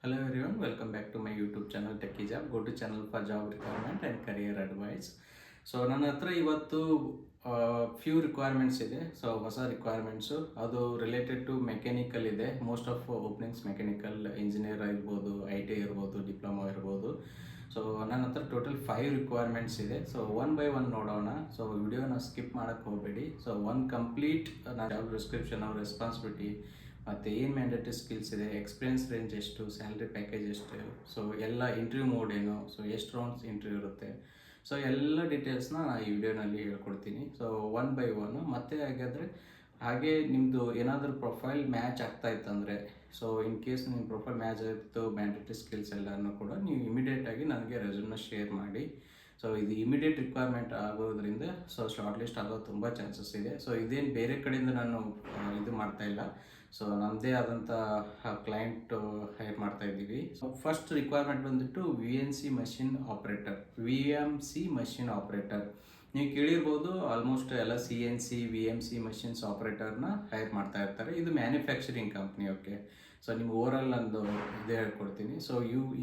Hello everyone, welcome back to my YouTube channel Techie Job. Go to channel for job requirement and career advice. So ನನ್ನ ಹತ್ರ ಇವತ್ತು few requirements ಇದೆ. So ಹೊಸ requirements ಅದು related to mechanical ಇದೆ. Most of openings mechanical engineer ಇರ್ಬೋದು, IT ಇರ್ಬೋದು, diploma ಇರ್ಬೋದು. ಸೊ ನನ್ನ ಹತ್ರ ಟೋಟಲ್ 5 ರಿಕ್ವೈರ್ಮೆಂಟ್ಸ್ ಇದೆ. ಸೊ ಒನ್ ಬೈ ಒನ್ ನೋಡೋಣ. ಸೊ ವಿಡಿಯೋನ ಸ್ಕಿಪ್ ಮಾಡೋಕ್ಕೆ ಹೋಗಬೇಡಿ. ಸೊ ಒನ್ ಕಂಪ್ಲೀಟ್ ನಾನು ಜಾಬ್ ಡಿಸ್ಕ್ರಿಪ್ಷನ್, ರೆಸ್ಪಾನ್ಸಿಬಿಲಿಟಿ ಮತ್ತು ಏನು ಮ್ಯಾಂಡೇಟರಿ ಸ್ಕಿಲ್ಸ್ ಇದೆ, ಎಕ್ಸ್ಪೀರಿಯನ್ಸ್ ರೇಂಜ್ ಎಷ್ಟು, ಸ್ಯಾಲ್ರಿ ಪ್ಯಾಕೇಜ್ ಎಷ್ಟು, ಸೊ ಎಲ್ಲ ಇಂಟರ್ವ್ಯೂ ಮೋಡ್ ಏನು, ಸೊ ಎಷ್ಟು ರೌಂಡ್ಸ್ ಇಂಟರ್ವ್ಯೂ ಇರುತ್ತೆ, ಸೊ ಎಲ್ಲ ಡೀಟೇಲ್ಸ್ನ ನಾನು ಈ ವಿಡಿಯೋನಲ್ಲಿ ಹೇಳ್ಕೊಡ್ತೀನಿ. So one by one. ಮತ್ತೆ ಹಾಗೆ ನಿಮ್ಮದು ಏನಾದರೂ ಪ್ರೊಫೈಲ್ ಮ್ಯಾಚ್ ಆಗ್ತಾ ಇತ್ತಂದರೆ, ಸೊ ಇನ್ ಕೇಸ್ ನಿಮ್ಮ ಪ್ರೊಫೈಲ್ ಮ್ಯಾಚ್ ಆಗಿತ್ತು, ಮ್ಯಾಂಡೇಟರಿ ಸ್ಕಿಲ್ಸ್ ಎಲ್ಲನೂ ಕೂಡ ನೀವು ಇಮಿಡಿಯೇಟಾಗಿ ನನಗೆ ರೆಸ್ಯೂಮ್ನ ಶೇರ್ ಮಾಡಿ. ಸೊ ಇದು ಇಮಿಡಿಯೇಟ್ ರಿಕ್ವೈರ್ಮೆಂಟ್ ಆಗೋದ್ರಿಂದ ಸೊ ಶಾರ್ಟ್ ಲಿಸ್ಟ್ ಆಗೋದು ತುಂಬ ಚಾನ್ಸಸ್ ಇದೆ. ಸೊ ಇದೇನು ಬೇರೆ ಕಡೆಯಿಂದ ನಾನು ಇದು ಮಾಡ್ತಾ ಇಲ್ಲ. ಸೊ ನಮ್ಮದೇ ಆದಂಥ ಕ್ಲೈಂಟ್ ಹೈರ್ ಮಾಡ್ತಾ ಇದ್ದೀವಿ. ಸೊ ಫಸ್ಟ್ ರಿಕ್ವೈರ್ಮೆಂಟ್ ಬಂದುಬಿಟ್ಟು VNC machine operator. VMC machine operator ನೀವು ಕೇಳಿರ್ಬೋದು. ಆಲ್ಮೋಸ್ಟ್ ಎಲ್ಲ CNC VMC ಮಷಿನ್ಸ್ ಆಪ್ರೇಟರ್ನ ಹೈರ್ ಮಾಡ್ತಾ ಇರ್ತಾರೆ. ಇದು ಮ್ಯಾನುಫ್ಯಾಕ್ಚರಿಂಗ್ ಕಂಪ್ನಿ. ಓಕೆ, ಸೊ ನಿಮ್ಗೆ ಓವರಾಲ್ ನಂದು ಇದೇ ಹೇಳ್ಕೊಡ್ತೀನಿ. ಸೊ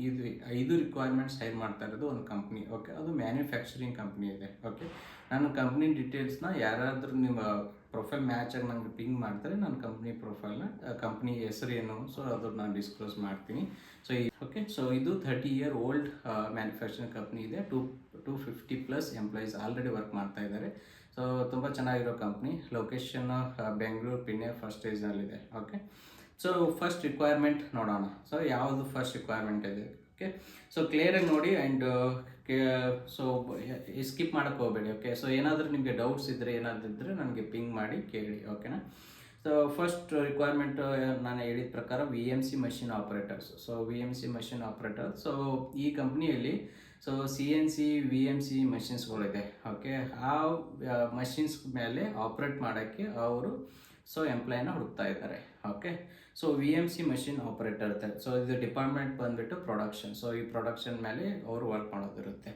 ಇದು 5 ರಿಕ್ವೈರ್ಮೆಂಟ್ಸ್ ಹೈರ್ ಮಾಡ್ತಾ ಇರೋದು ಒಂದು ಕಂಪ್ನಿ. ಓಕೆ, ಅದು ಮ್ಯಾನುಫ್ಯಾಕ್ಚರಿಂಗ್ ಕಂಪ್ನಿ ಇದೆ. ಓಕೆ, ನಾನು ಕಂಪ್ನಿ ಡೀಟೇಲ್ಸ್ನ ಯಾರಾದರೂ ನಿಮ್ಮ ಪ್ರೊಫೈಲ್ ಮ್ಯಾಚ್ ಆಗಿ ನನಗೆ ಪಿಂಗ್ ಮಾಡ್ತಾರೆ, ನಾನು ಕಂಪ್ನಿ ಪ್ರೊಫೈಲ್ನ, ಕಂಪ್ನಿ ಹೆಸರು ಏನು, ಸೊ ಅದು ನಾನು ಡಿಸ್ಕ್ಲೋಸ್ ಮಾಡ್ತೀನಿ. ಸೊ ಓಕೆ, ಸೊ ಇದು 30 year ಓಲ್ಡ್ ಮ್ಯಾನುಫ್ಯಾಕ್ಚರಿಂಗ್ ಕಂಪ್ನಿ ಇದೆ. 250+ ಎಂಪ್ಲಾಯೀಸ್ ಆಲ್ರೆಡಿ ವರ್ಕ್ ಮಾಡ್ತಾ ಇದ್ದಾರೆ. ಸೊ ತುಂಬ ಚೆನ್ನಾಗಿರೋ company. Location Bengaluru, Peenya, first ಸ್ಟೇಜ್ನಲ್ಲಿದೆ. ಓಕೆ, ಸೊ ಫಸ್ಟ್ ರಿಕ್ವೈರ್ಮೆಂಟ್ ನೋಡೋಣ. ಸೊ ಯಾವುದು ಫಸ್ಟ್ ರಿಕ್ವೈರ್ಮೆಂಟ್ ಇದೆ. ಓಕೆ, ಸೊ ಕ್ಲಿಯರಾಗಿ ನೋಡಿ ಆ್ಯಂಡ್ ಸೊ ಸ್ಕಿಪ್ ಮಾಡೋಕ್ಕೆ ಹೋಗಬೇಡಿ. ಓಕೆ, ಸೊ ಏನಾದರೂ ನಿಮಗೆ ಡೌಟ್ಸ್ ಇದ್ದರೆ, ಏನಾದರೂ ಇದ್ದರೆ ನನಗೆ ಪಿಂಗ್ ಮಾಡಿ ಕೇಳಿ. ಓಕೆನಾ. ಸೊ ಫಸ್ಟ್ ರಿಕ್ವೈರ್ಮೆಂಟ್ ನಾನು ಹೇಳಿದ ಪ್ರಕಾರ VMC machine operators. So VMC machine operator. So ಈ ಕಂಪ್ನಿಯಲ್ಲಿ ಸೊ CNC VMC ಮಷಿನ್ಸ್ಗಳಿದೆ. ಓಕೆ, ಆ ಮಷಿನ್ಸ್ ಮೇಲೆ ಆಪ್ರೇಟ್ ಮಾಡೋಕ್ಕೆ ಅವರು ಸೊ ಎಂಪ್ಲಾಯ್ನ ಹುಡುಕ್ತಾ ಇದ್ದಾರೆ. Okay, so VMC machine operator ಇರ್ತಾರೆ. ಸೊ ಇದು ಡಿಪಾರ್ಟ್ಮೆಂಟ್ ಬಂದುಬಿಟ್ಟು ಪ್ರೊಡಕ್ಷನ್. ಸೊ ಈ ಪ್ರೊಡಕ್ಷನ್ ಮೇಲೆ ಅವರು ವರ್ಕ್ ಮಾಡೋದಿರುತ್ತೆ.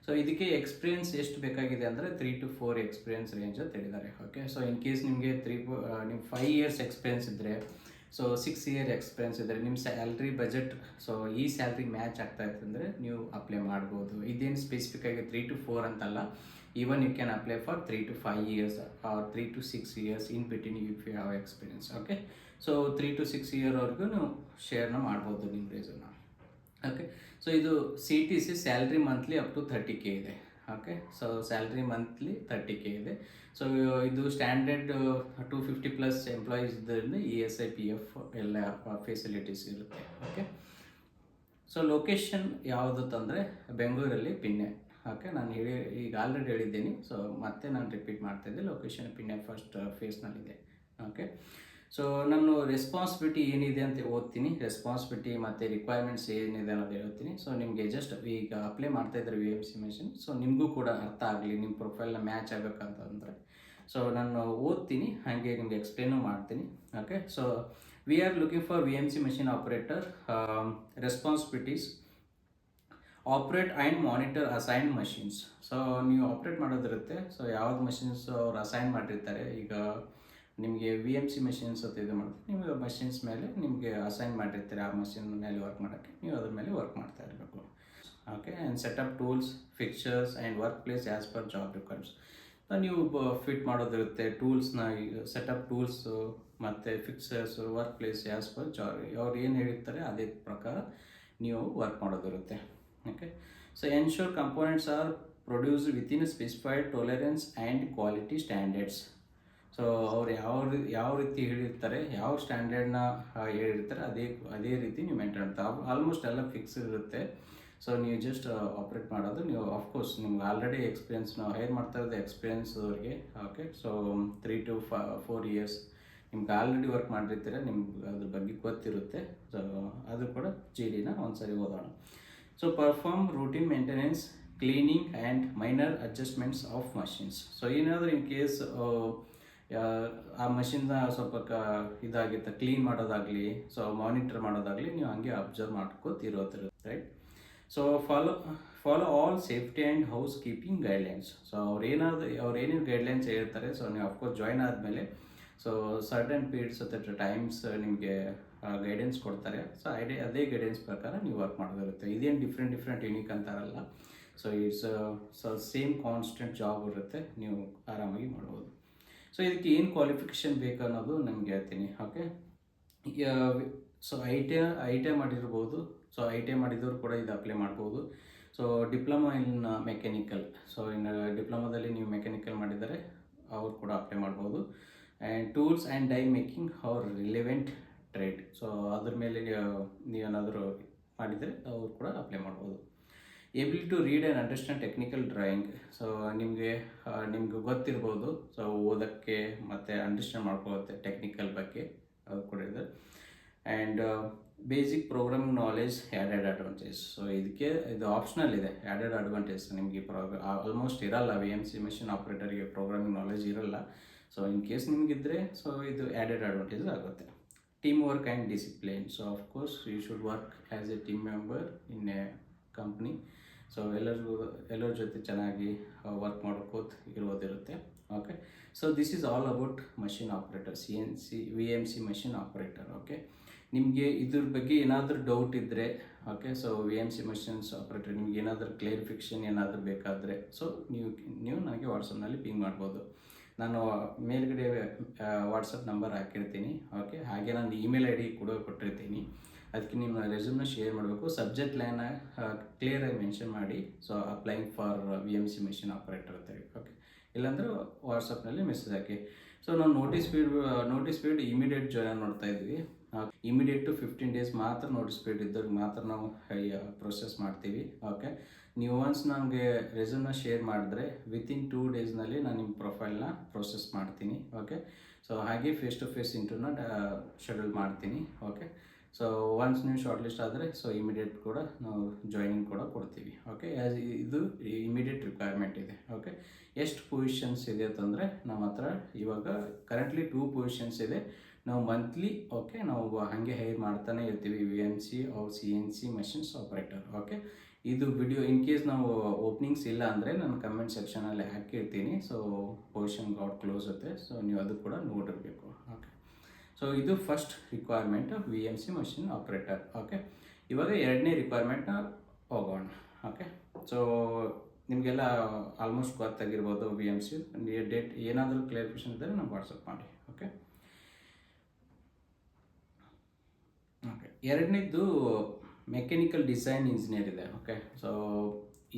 ಸೊ ಇದಕ್ಕೆ ಎಕ್ಸ್ಪೀರಿಯನ್ಸ್ ಎಷ್ಟು ಬೇಕಾಗಿದೆ ಅಂದರೆ 3 to 4 ಎಕ್ಸ್ಪೀರಿಯನ್ಸ್ ರೇಂಜ್ ಅಂತ ಹೇಳಿದ್ದಾರೆ. ಓಕೆ, ಸೊ ಇನ್ ಕೇಸ್ ನಿಮಗೆ ನಿಮ್ಮ 5 years ಎಕ್ಸ್ಪೀರಿಯನ್ಸ್ ಇದ್ದರೆ, ಸೊ 6 year ಎಕ್ಸ್ಪೀರಿಯನ್ಸ್ ಇದ್ದರೆ, ನಿಮ್ಮ ಸ್ಯಾಲ್ರಿ ಬಜೆಟ್ ಸೊ ಈ ಸ್ಯಾಲ್ರಿ ಮ್ಯಾಚ್ ಆಗ್ತಾ ಇತ್ತಂದರೆ ನೀವು ಅಪ್ಲೈ ಮಾಡ್ಬೋದು. ಇದೇನು ಸ್ಪೆಸಿಫಿಕ್ ಆಗಿ 3 to 4 ಅಂತಲ್ಲ. Even you can apply for 3 to 5 years or 3 to 6 years in between if you have experience. Okay, so 3 to 6 yearವರೆಗೂ ನೀವು ಶೇರ್ನ ಮಾಡ್ಬೋದು ನಿಮ್ಮ ರೇಸನ್ನ. ಓಕೆ, ಸೊ ಇದು CTC salary monthly up to 30K ಇದೆ. Okay, so salary monthly 30K ಇದೆ. So ಇದು ಸ್ಟ್ಯಾಂಡರ್ಡ್ 250+ ಎಂಪ್ಲಾಯೀಸ್ ಇದರಿಂದ ESI PF ಎಲ್ಲ ಫೆಸಿಲಿಟೀಸ್ ಇರುತ್ತೆ. ಓಕೆ, ಸೊ ಲೊಕೇಶನ್ ಯಾವುದು ತಂದರೆ ಬೆಂಗಳೂರಲ್ಲಿ ಪಿಣ್ಣೆ. ಓಕೆ, ನಾನು ಈಗ ಆಲ್ರೆಡಿ ಹೇಳಿದ್ದೀನಿ. ಸೊ ಮತ್ತೆ ನಾನು ರಿಪೀಟ್ ಮಾಡ್ತಾಯಿದ್ದೆ. ಲೊಕೇಶನ್ ಪಿಣ್ಣೆ ಫಸ್ಟ್ ಫೇಸ್ನಲ್ಲಿದೆ. ಓಕೆ, ಸೊ ನಾನು ರೆಸ್ಪಾನ್ಸಿಬಿಲಿಟಿ ಏನಿದೆ ಅಂತ ಓದ್ತೀನಿ. ರೆಸ್ಪಾನ್ಸಿಬಿಲಿಟಿ ಮತ್ತು ರಿಕ್ವೈರ್ಮೆಂಟ್ಸ್ ಏನಿದೆ ಅನ್ನೋದು ಹೇಳ್ತೀನಿ. ಸೊ ನಿಮಗೆ ಜಸ್ಟ್ ಈಗ ಅಪ್ಲೈ ಮಾಡ್ತಾಯಿದ್ದಾರೆ VMC ಮಷಿನ್. ಸೊ ನಿಮಗೂ ಕೂಡ ಅರ್ಥ ಆಗಲಿ, ನಿಮ್ಮ ಪ್ರೊಫೈಲ್ನ ಮ್ಯಾಚ್ ಆಗಬೇಕಂತಂದರೆ ಸೊ ನಾನು ಓದ್ತೀನಿ, ಹಾಗೆ ನಿಮಗೆ ಎಕ್ಸ್ಪ್ಲೇನು ಮಾಡ್ತೀನಿ. Okay, so we are looking for VMC machine operator. Responsibilities: operate and monitor assign machines. So ನೀವು ಆಪ್ರೇಟ್ ಮಾಡೋದಿರುತ್ತೆ. ಸೊ ಯಾವ್ದು ಮಷಿನ್ಸ್ ಅವ್ರು ಅಸೈನ್ ಮಾಡಿರ್ತಾರೆ, ಈಗ ನಿಮಗೆ VMC ಮಷಿನ್ಸ್ ಅಂತ ಇದು ಮಾಡ್ತಾರೆ, ನೀವು ಮಷಿನ್ಸ್ ಮೇಲೆ ನಿಮಗೆ ಅಸೈನ್ ಮಾಡಿರ್ತೀರಿ, ಆ ಮಷಿನ್ ಮೇಲೆ ವರ್ಕ್ ಮಾಡೋಕ್ಕೆ ನೀವು ಅದ್ರ ಮೇಲೆ ವರ್ಕ್ ಮಾಡ್ತಾ ಇರಬೇಕು. Okay, and setup tools, fixtures and work place as per job requirements. ನೀವು ಫಿಟ್ ಮಾಡೋದಿರುತ್ತೆ ಟೂಲ್ಸ್ನ, ಸೆಟಪ್ ಟೂಲ್ಸು ಮತ್ತು fixtures, work place as per job, ಅವ್ರು ಏನು ಹೇಳಿರ್ತಾರೆ ಅದೇ ಪ್ರಕಾರ ನೀವು ವರ್ಕ್ ಮಾಡೋದಿರುತ್ತೆ. Okay, so ensure components are produced within specified tolerance and quality standards. So ಅವ್ರು ಯಾವ ರೀತಿ ಹೇಳಿರ್ತಾರೆ, ಯಾವ ಸ್ಟ್ಯಾಂಡರ್ಡ್ನ ಹೇಳಿರ್ತಾರೆ ಅದೇ ರೀತಿ ನೀವು ಮೇಂಟೈನ್ ಮಾಡ್ತಾರೆ. ಆಲ್ಮೋಸ್ಟ್ ಎಲ್ಲ ಫಿಕ್ಸ್ ಇರುತ್ತೆ. ಸೊ ನೀವು ಜಸ್ಟ್ ಆಪ್ರೇಟ್ ಮಾಡೋದು. ನೀವು ಆಫ್ಕೋರ್ಸ್ ನಿಮ್ಗೆ ಆಲ್ರೆಡಿ ಎಕ್ಸ್ಪೀರಿಯನ್ಸ್, ನಾವು ಹೈರ್ ಮಾಡ್ತಾ ಇರೋದು ಎಕ್ಸ್ಪೀರಿಯನ್ಸ್ ಅವ್ರಿಗೆ. ಓಕೆ, ಸೊ 3 to 4 years ನಿಮ್ಗೆ ಆಲ್ರೆಡಿ ವರ್ಕ್ ಮಾಡಿರ್ತೀರ, ನಿಮ್ಗೆ ಅದ್ರ ಬಗ್ಗೆ ಗೊತ್ತಿರುತ್ತೆ. ಸೊ ಅದು ಕೂಡ GDನ ಒಂದ್ಸರಿ ಓದೋಣ. So perform routine maintenance, cleaning and minor adjustments of machines. So ಏನಾದರೂ ಇನ್ ಕೇಸ್ ಆ ಮಷಿನ್ನ ಸ್ವಲ್ಪ ಇದಾಗಿರುತ್ತೆ, ಕ್ಲೀನ್ ಮಾಡೋದಾಗಲಿ, ಸೊ ಮಾನಿಟರ್ ಮಾಡೋದಾಗಲಿ, ನೀವು ಹಂಗೆ ಅಬ್ಸರ್ವ್ ಮಾಡ್ಕೋತಿರೋದಿರುತ್ತೆ. Right. So follow all safety and housekeeping guidelines. So ಅವ್ರೇನೇನು ಗೈಡ್ಲೈನ್ಸ್ ಹೇಳ್ತಾರೆ, ಸೊ ನೀವು ಅಫ್ಕೋರ್ಸ್ ಜಾಯ್ನ್ ಆದಮೇಲೆ ಸೊ ಸರ್ಟನ್ ಪೀರಿಯಡ್ಸ್ ಅಥವಾ ಟೈಮ್ಸ್ ನಿಮಗೆ ಗೈಡೆನ್ಸ್ ಕೊಡ್ತಾರೆ. ಸೊ ಅದೇ ಗೈಡೆನ್ಸ್ ಪ್ರಕಾರ ನೀವು ವರ್ಕ್ ಮಾಡೋದಿರುತ್ತೆ. ಇದೇನು ಡಿಫ್ರೆಂಟ್ ಯೂನಿಕ್ ಅಂತಾರಲ್ಲ. So it's same constant job ಇರುತ್ತೆ, ನೀವು ಆರಾಮಾಗಿ ಮಾಡ್ಬೋದು. ಸೊ ಇದಕ್ಕೆ ಏನು ಕ್ವಾಲಿಫಿಕೇಷನ್ ಬೇಕು ಅನ್ನೋದು ನಿಮ್ಗೆ ಹೇಳ್ತೀನಿ. Okay, so I T I ಮಾಡಿರ್ಬೋದು. ಸೊ ಐ ಟಿ ಐ ಮಾಡಿದವರು ಕೂಡ ಇದು ಅಪ್ಲೈ ಮಾಡ್ಬೋದು. So diploma in mechanical, so ಇನ್ನು ಡಿಪ್ಲೊಮಾದಲ್ಲಿ ನೀವು ಮೆಕ್ಯಾನಿಕಲ್ ಮಾಡಿದರೆ ಅವ್ರು ಕೂಡ ಅಪ್ಲೈ ಮಾಡ್ಬೋದು. And tools and die making ಅವ್ರ ರಿಲೆವೆಂಟ್ ಟ್ರೇಡ್, ಸೊ ಅದ್ರ ಮೇಲೆ ನೀವೇನಾದರೂ ಮಾಡಿದರೆ ಅವ್ರು ಕೂಡ ಅಪ್ಲೈ ಮಾಡ್ಬೋದು. Able to read and understand technical drawing, so ನಿಮಗೆ ಗೊತ್ತಿರ್ಬೋದು. ಸೊ ಓದೋಕ್ಕೆ ಮತ್ತು ಅಂಡರ್ಸ್ಟ್ಯಾಂಡ್ ಮಾಡ್ಕೊಳ್ಳುತ್ತೆ ಟೆಕ್ನಿಕಲ್ ಬಗ್ಗೆ, ಅದು ಕೂಡ ಇದೆ. And basic programming knowledge added advantage, so ಇದು ಆಪ್ಷನಲ್ ಇದೆ. ಆ್ಯಡೆಡ್ ಅಡ್ವಾಂಟೇಜ್ ನಿಮಗೆ ಆಲ್ಮೋಸ್ಟ್ ಇರಲ್ಲ, VMC ಮೆಷಿನ್ ಆಪ್ರೇಟರ್ಗೆ ಪ್ರೋಗ್ರಾಮಿಂಗ್ ನಾಲೆಜ್ ಇರಲ್ಲ. ಸೊ ಇನ್ ಕೇಸ್ ನಿಮಗಿದ್ರೆ ಸೊ ಇದು ಆ್ಯಡೆಡ್ ಅಡ್ವಾಂಟೇಜ್ ಆಗುತ್ತೆ. Team work and discipline, so of course you should work as a team member in a company. So ಎಲ್ಲರ ಜೊತೆ ಚೆನ್ನಾಗಿ ವರ್ಕ್ ಮಾಡ್ಕೋತ ಇರೋದಿರುತ್ತೆ. Okay, so this is all about machine operator, VMC machine operator. Okay, ನಿಮಗೆ ಇದ್ರ ಬಗ್ಗೆ ಏನಾದರೂ ಡೌಟ್ ಇದ್ದರೆ, okay, so VMC machines operator ನಿಮ್ಗೆ ಏನಾದರೂ ಕ್ಲಿಯರಿಫಿಕೇಷನ್ ಏನಾದರೂ ಬೇಕಾದರೆ ಸೊ ನೀವು ನನಗೆ ವಾಟ್ಸಪ್ನಲ್ಲಿ ಪಿಂಗ್ ಮಾಡ್ಬೋದು. ನಾನು ಮೇಲ್ಗಡೆ ವಾಟ್ಸಪ್ ನಂಬರ್ ಹಾಕಿರ್ತೀನಿ. ಓಕೆ, ಹಾಗೆ ನಾನು ಇಮೇಲ್ ID ಕೂಡ ಕೊಟ್ಟಿರ್ತೀನಿ. ಅದಕ್ಕೆ ನಿಮ್ಮ ರೆಸ್ಯೂಮ್ನ ಶೇರ್ ಮಾಡಬೇಕು. ಸಬ್ಜೆಕ್ಟ್ ಲೈನ ಕ್ಲಿಯರಾಗಿ ಮೆನ್ಷನ್ ಮಾಡಿ, so applying for VMC machine operator ಅಂತೇಳಿ. ಓಕೆ, ಇಲ್ಲಾಂದರೆ ವಾಟ್ಸಪ್ನಲ್ಲಿ ಮೆಸೇಜ್ ಹಾಕಿ. ಸೊ ನಾವು ನೋಟಿಸ್ ಪೀರಿಯಡ್ ಇಮಿಡಿಯೇಟ್ ಜಾಯ್ನ್ ಮಾಡ್ತಾ ಇದ್ವಿ. ಇಮಿಡಿಯೇಟ್ ಟು 15 days ಮಾತ್ರ ನೋಟಿಸ್ ಪೀರಿಯಡ್ ಇದ್ದವ್ರಿಗೆ ಮಾತ್ರ ನಾವು ಪ್ರೊಸೆಸ್ ಮಾಡ್ತೀವಿ. ಓಕೆ, ನೀವು ಒನ್ಸ್ ನನಗೆ ರೆಸ್ಯೂಮ್ನ ಶೇರ್ ಮಾಡಿದ್ರೆ ವಿತಿನ್ 2 daysನಲ್ಲಿ ನಾನು ನಿಮ್ಮ ಪ್ರೊಫೈಲ್ನ ಪ್ರೊಸೆಸ್ ಮಾಡ್ತೀನಿ. ಓಕೆ, ಸೊ ಹಾಗೆ ಫೇಸ್ ಟು ಫೇಸ್ ಇಂಟರ್ವ್ಯೂನ ಶೆಡ್ಯೂಲ್ ಮಾಡ್ತೀನಿ. ಓಕೆ, ಸೊ ಒನ್ಸ್ ನೀವು ಶಾರ್ಟ್ ಲಿಸ್ಟ್ ಆದರೆ ಸೊ ಇಮಿಡಿಯೇಟ್ ಕೂಡ ನಾವು ಜಾಯ್ನಿಂಗ್ ಕೂಡ ಕೊಡ್ತೀವಿ. ಓಕೆ, ಇದು ಇಮಿಡಿಯೇಟ್ ರಿಕ್ವೈರ್ಮೆಂಟ್ ಇದೆ. ಓಕೆ, ಎಷ್ಟು ಪೊಸಿಷನ್ಸ್ ಇದೆ ಅಂತಂದರೆ ನಮ್ಮ ಹತ್ರ ಇವಾಗ ಕರೆಂಟ್ಲಿ 2 ಪೊಸಿಷನ್ಸ್ ಇದೆ. ನಾವು ಮಂತ್ಲಿ ಓಕೆ ನಾವು ಹಾಗೆ ಹೈರ್ ಮಾಡ್ತಾನೆ ಇರ್ತೀವಿ VMC or CNC machines operator. Okay, ಇದು ವಿಡಿಯೋ ಇನ್ ಕೇಸ್ ನಾವು ಓಪನಿಂಗ್ಸ್ ಇಲ್ಲ ಅಂದರೆ ನಾನು ಕಮೆಂಟ್ ಸೆಕ್ಷನಲ್ಲಿ ಹಾಕಿರ್ತೀನಿ. ಸೊ ಪೊಸಿಷನ್ ಗಾಟ್ ಕ್ಲೋಸ್ ಇರುತ್ತೆ, ಸೊ ನೀವು ಅದು ಕೂಡ ನೋಡಿರಬೇಕು. ಓಕೆ, ಸೊ ಇದು first requirement VMC machine operator. Okay, ಇವಾಗ ಎರಡನೇ ರಿಕ್ವೈರ್ಮೆಂಟ್ನ ಹೋಗೋಣ. ಓಕೆ, ಸೊ ನಿಮಗೆಲ್ಲ ಆಲ್ಮೋಸ್ಟ್ ಗೊತ್ತಾಗಿರ್ಬೋದು VMC ಡೇಟ್. ಏನಾದರೂ ಕ್ಲಿಯರಿಫಿಕೇಷನ್ ಇದ್ದರೆ ನಮ್ಗೆ ವಾಟ್ಸಪ್ ಮಾಡಿ. ಓಕೆ, ಎರಡನೇದು ಮೆಕ್ಯಾನಿಕಲ್ ಡಿಸೈನ್ ಇಂಜಿನಿಯರ್ ಇದೆ. ಓಕೆ, ಸೊ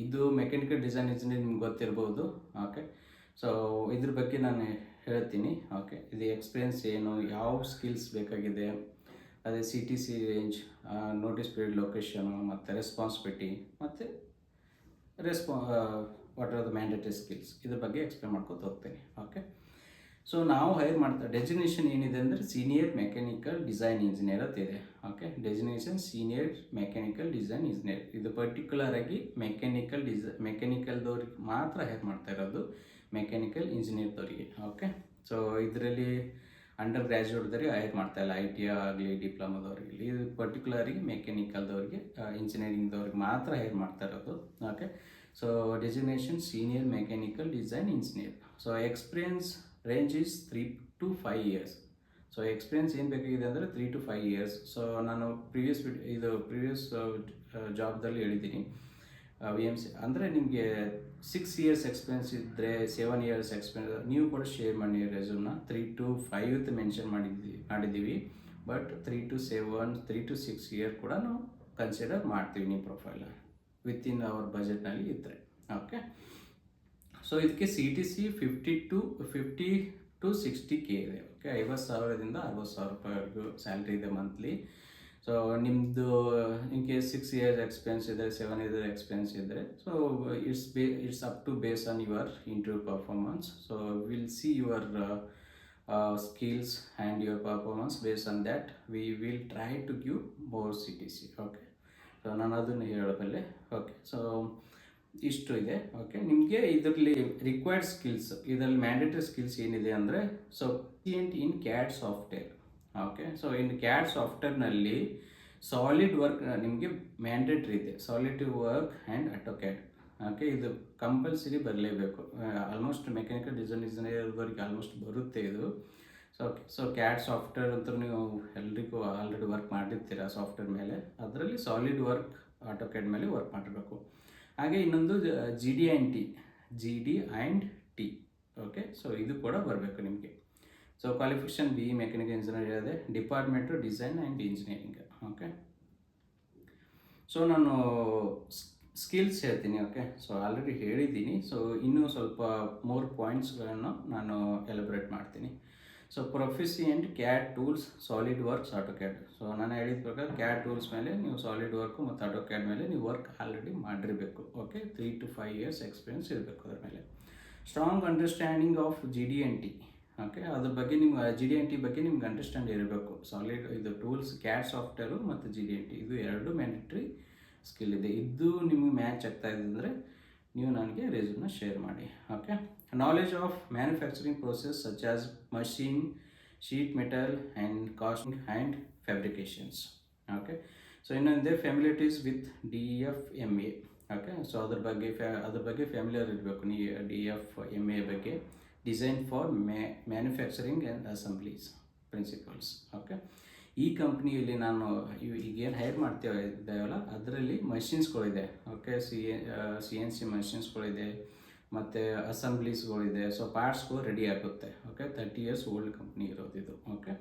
ಇದು ಮೆಕ್ಯಾನಿಕಲ್ ಡಿಸೈನ್ ಇಂಜಿನಿಯರ್ ನಿಮ್ಗೆ ಗೊತ್ತಿರ್ಬೋದು. ಓಕೆ, ಸೊ ಇದ್ರ ಬಗ್ಗೆ ನಾನು ಹೇಳ್ತೀನಿ. ಓಕೆ, ಇದು ಎಕ್ಸ್ಪೀರಿಯನ್ಸ್ ಏನು, ಯಾವ ಸ್ಕಿಲ್ಸ್ ಬೇಕಾಗಿದೆ, ಅದೇ CTC range, notice period, location, ಮತ್ತು ರೆಸ್ಪಾನ್ಸಿಬಿಲಿಟಿ, ಮತ್ತು what are the mandatory skills, ಇದ್ರ ಬಗ್ಗೆ ಎಕ್ಸ್ಪ್ಲೇನ್ ಮಾಡ್ಕೊತ ಹೋಗ್ತೀನಿ. ಓಕೆ, ಸೊ ನಾವು ಹೈರ್ ಮಾಡ್ತಾ ಡೆಸಿಗ್ನೇಷನ್ ಏನಿದೆ ಅಂದರೆ ಸೀನಿಯರ್ ಮೆಕ್ಯಾನಿಕಲ್ ಡಿಸೈನ್ ಇಂಜಿನಿಯರ್ ಅಂತ ಇದೆ. Okay, designation senior mechanical design engineer. ಇದು ಪರ್ಟಿಕ್ಯುಲರ್ ಆಗಿ ಮೆಕ್ಯಾನಿಕಲ್ದವ್ರಿಗೆ ಮಾತ್ರ ಹೈರ್ ಮಾಡ್ತಾ ಇರೋದು, ಮೆಕ್ಯಾನಿಕಲ್ ಇಂಜಿನಿಯರ್ದವ್ರಿಗೆ. ಓಕೆ, ಸೊ ಇದರಲ್ಲಿ ಅಂಡರ್ ಗ್ರ್ಯಾಜುಯೇಟ್ದವ್ರಿಗೆ ಹೈರ್ ಮಾಡ್ತಾ ಇಲ್ಲ, ITI ಆಗಲಿ ಡಿಪ್ಲೊಮಾದವ್ರಿಗೆ. ಇದು ಪರ್ಟಿಕ್ಯುಲರಾಗಿ ಮೆಕ್ಯಾನಿಕಲ್ದವ್ರಿಗೆ ಇಂಜಿನಿಯರಿಂಗ್ದವ್ರಿಗೆ ಮಾತ್ರ ಹೈರ್ ಮಾಡ್ತಾ ಇರೋದು. Okay, so designation senior mechanical design engineer. So experience range is 3 to 5 years. So experience ಏನು ಬೇಕಾಗಿದೆ ಅಂದರೆ 3 to 5 years. ಸೊ ನಾನು ಪ್ರೀವಿಯಸ್ ಜಾಬ್ದಲ್ಲಿ ಹೇಳಿದ್ದೀನಿ. VMC ಅಂದರೆ ನಿಮಗೆ 6 years ಎಕ್ಸ್ಪೀರಿಯನ್ಸ್ ಇದ್ದರೆ 7 years ಎಕ್ಸ್ಪೀರಿಯನ್ಸ್ ನೀವು ಕೂಡ ಶೇರ್ ಮಾಡಿ ರೆಸ್ಯೂಮ್ನ. 3 to 5 ಮೆನ್ಷನ್ ಮಾಡಿದ್ದೀವಿ, ಬಟ್ 3 to 7, 3 to 6 year ಕೂಡ ನಾವು ಕನ್ಸಿಡರ್ ಮಾಡ್ತೀವಿ ನಿಮ್ಮ ಪ್ರೊಫೈಲ್ ವಿತಿನ್ ಅವರ್ ಬಜೆಟ್ನಲ್ಲಿ ಇದ್ದರೆ. ಓಕೆ, ಸೊ ಇದಕ್ಕೆ CTC 50 to 60K ಇದೆ. ಓಕೆ, 50,000ದಿಂದ 60,000 ರೂಪಾಯಿವರೆಗೂ ಸ್ಯಾಲ್ರಿ ಇದೆ ಮಂತ್ಲಿ. ಸೊ ನಿಮ್ಮದು ಇನ್ ಕೇಸ್ 6 years ಎಕ್ಸ್ಪೀರಿಯನ್ಸ್ ಇದ್ದರೆ, 7 years ಎಕ್ಸ್ಪೀರಿಯನ್ಸ್ ಇದ್ದರೆ, so it's up to base on your interview performance. So will see your skills and your performance. Based on that we will try to give more CTC. Okay, so ನಾನು ಅದನ್ನು ಹೇಳಬಲ್ಲೆ. Okay, so ಇಷ್ಟು ಇದೆ. Okay, ನಿಮಗೆ ಇದರಲ್ಲಿ required skills, ಇದರಲ್ಲಿ mandatory skills ಏನಿದೆ ಅಂದರೆ so in CAD software. Okay, so in CAD ಸಾಫ್ಟ್ವೇರ್ನಲ್ಲಿ ಸಾಲಿಡ್ ವರ್ಕ್ ನಿಮಗೆ ಮ್ಯಾಂಡೇಟ್ರಿ ಇದೆ. Solid work and AutoCAD. Okay, ಇದು ಕಂಪಲ್ಸರಿ ಬರಲೇಬೇಕು. ಆಲ್ಮೋಸ್ಟ್ ಮೆಕ್ಯಾನಿಕಲ್ ಡಿಸೈನ್ ಇಂಜಿನಿಯರ್ದವ್ರಿಗೆ ಆಲ್ಮೋಸ್ಟ್ ಬರುತ್ತೆ ಇದು. So okay. So CAD software ಅಂತ ನೀವು ಎಲ್ರಿಗೂ ಆಲ್ರೆಡಿ ವರ್ಕ್ ಮಾಡಿರ್ತೀರ ಸಾಫ್ಟ್ವೇರ್ ಮೇಲೆ. ಅದರಲ್ಲಿ ಸಾಲಿಡ್ ವರ್ಕ್ ಆಟೋಕ್ಯಾಡ್ ಮೇಲೆ ವರ್ಕ್ ಮಾಡಿರಬೇಕು. ಹಾಗೆ ಇನ್ನೊಂದು GD&T. ಓಕೆ. ಸೊ ಇದು ಕೂಡ ಬರಬೇಕು ನಿಮಗೆ. So qualification BE mechanical engineer ಇದೆ, department design and engineering. Okay. So ನಾನು ಸ್ಕಿಲ್ಸ್ ಹೇಳ್ತೀನಿ. ಓಕೆ. ಸೊ ಆಲ್ರೆಡಿ ಹೇಳಿದ್ದೀನಿ. ಸೊ ಇನ್ನೂ ಸ್ವಲ್ಪ ಮೋರ್ ಪಾಯಿಂಟ್ಸ್ಗಳನ್ನು ನಾನು ಎಲಬ್ರೇಟ್ ಮಾಡ್ತೀನಿ. So proficient CAD tools, solid works, AutoCAD. So ನಾನು ಹೇಳಿದ ಪ್ರಕಾರ ಕ್ಯಾಡ್ ಟೂಲ್ಸ್ ಮೇಲೆ ನೀವು ಸಾಲಿಡ್ ವರ್ಕು ಮತ್ತು ಆಟೋಕ್ಯಾಡ್ ಮೇಲೆ ನೀವು ವರ್ಕ್ ಆಲ್ರೆಡಿ ಮಾಡಿರಬೇಕು. ಓಕೆ. 3 to 5 years ಎಕ್ಸ್ಪೀರಿಯನ್ಸ್ ಇರಬೇಕು ಅದರ ಮೇಲೆ. Strong understanding of GD&T. Okay. ಅದ್ರ ಬಗ್ಗೆ ನಿಮ್ಮ GD&T ಬಗ್ಗೆ ನಿಮ್ಗೆ ಅಂಡರ್ಸ್ಟ್ಯಾಂಡ್ ಇರಬೇಕು. ಸಾಲಿಡ್ ಇದು ಟೂಲ್ಸ್ ಕ್ಯಾಡ್ ಸಾಫ್ಟ್ವೇರು ಮತ್ತು GD&T ಇದು ಎರಡು ಮ್ಯಾಂಡೇಟ್ರಿ ಸ್ಕಿಲ್ ಇದೆ. ಇದು ನಿಮಗೆ ಮ್ಯಾಚ್ ಆಗ್ತಾ ಇದೆ ಅಂದರೆ ನೀವು ನನಗೆ ರೆಸ್ಯೂಮ್ನ ಶೇರ್ ಮಾಡಿ. Okay. Knowledge of manufacturing process such as machine, sheet metal and casting and fabrications. Okay. So ಇನ್ನೊಂದೇ familiarities with DFMA. Okay. So ಅದ್ರ ಬಗ್ಗೆ ಫ್ಯಾಮಿಲಿಯರ್ ಇರಬೇಕು ನೀವು DFMA ಬಗ್ಗೆ. Design for manufacturing and assemblies principles. Okay. ಈ ಕಂಪ್ನಿಯಲ್ಲಿ ನಾನು ಈಗೇನು ಹೈರ್ ಮಾಡ್ತೇವಲ್ಲ ಅದರಲ್ಲಿ ಮಷಿನ್ಸ್ಗಳಿದೆ. ಓಕೆ. CNC ಮಷಿನ್ಸ್ಗಳಿದೆ ಮತ್ತು ಅಸೆಂಬ್ಲೀಸ್ಗಳಿದೆ. ಸೊ ಪಾರ್ಟ್ಸ್ಗಳು ರೆಡಿ ಆಗುತ್ತೆ. ಓಕೆ. 30 years ಓಲ್ಡ್ ಕಂಪ್ನಿ ಇರೋದಿದು. Okay.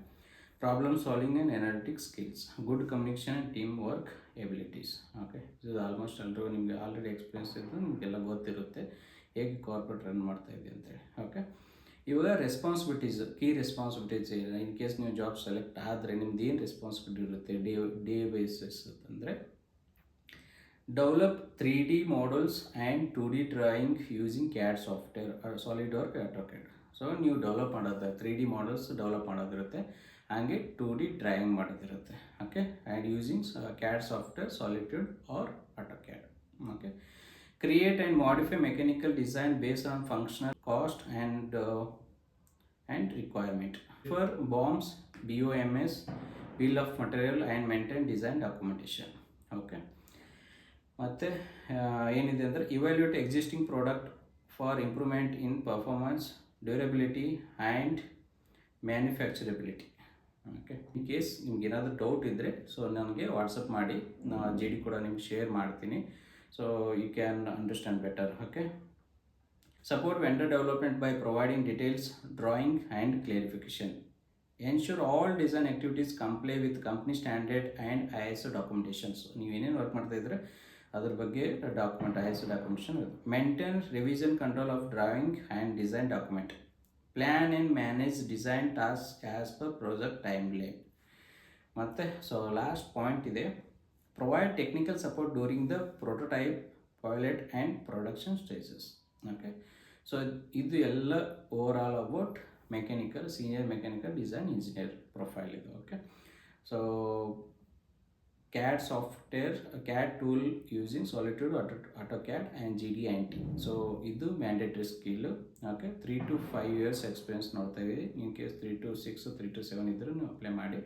Problem solving and analytic skills, good communication and team work abilities. Okay. ಇದು ಆಲ್ಮೋಸ್ಟ್ ಎಲ್ಲರೂ ನಿಮಗೆ ಆಲ್ರೆಡಿ ಎಕ್ಸ್ಪೀರಿಯನ್ಸ್ ಇದ್ದು ನಿಮಗೆಲ್ಲ ಗೊತ್ತಿರುತ್ತೆ ಹೇಗೆ ಕಾರ್ಪೊರೇಟ್ ರನ್ ಮಾಡ್ತಾ ಇದೆ ಅಂತೇಳಿ. ಓಕೆ. ಇವಾಗ responsibilities, key responsibilities in case ನೀವು ಜಾಬ್ ಸೆಲೆಕ್ಟ್ ಆದರೆ ನಿಮ್ದು ಏನು ರೆಸ್ಪಾನ್ಸಿಬಿಲಿಟಿ ಇರುತ್ತೆ ಡೇ ಬೇಸಿಸ್ ಅಂತಂದರೆ develop 3D models and 2D drawing using CAD software, solid work, AutoCAD. So ನೀವು ಡೆವಲಪ್ ಮಾಡೋದು 3D ಮಾಡಲ್ಸ್ ಡೆವಲಪ್ ಮಾಡೋದಿರುತ್ತೆ, ಹಾಗೆ 2D ಡ್ರಾಯಿಂಗ್ ಮಾಡೋದಿರುತ್ತೆ. Okay. And using CAD software, solid works or AutoCAD. Okay. Create and modify mechanical design based on functional cost and requirement. For BOMs, BOMS, bill of material and maintain design documentation. Okay. ಮತ್ತೆ ಏನಿದೆ ಅಂದರೆ evaluate existing product for improvement in performance, durability and manufacturability. Okay. In case ನಿಮ್ಗೆ ಏನಾದರೂ doubt ಇದ್ದರೆ so ನನಗೆ WhatsApp ಮಾಡಿ, ನಾನು GD ಕೂಡ ನಿಮ್ಗೆ ಶೇರ್ ಮಾಡ್ತೀನಿ. So you can understand better. Okay. Support vendor development by providing details, drawing and clarification. Ensure all design activities comply with company standard and ISO documentations. ನೀವು ಏನೇನು work ಮಾಡ್ತಾ ಇದ್ರೆ ಅದ್ರ ಬಗ್ಗೆ document ISO documentation. Maintain revision control of drawing and design document. Plan and manage design task as per project time line. ಮತ್ತು so last point ಇದೆ, provide technical support during the prototype, pilot and production stages. Okay. So ಇದು ಎಲ್ಲ overall about mechanical, senior mechanical design engineer profile ಇದು. Okay. So CAD software, CAD tool using solid works, AutoCAD and GD&T. So ಇದು mandatory skill. Okay. 3 to 5 years experience ನೋಡ್ತಾ ಇದ್ದೀವಿ. In case 3 to 6, 3 to 7 ಇದ್ದರೂ ನೀವು apply ಮಾಡಿ.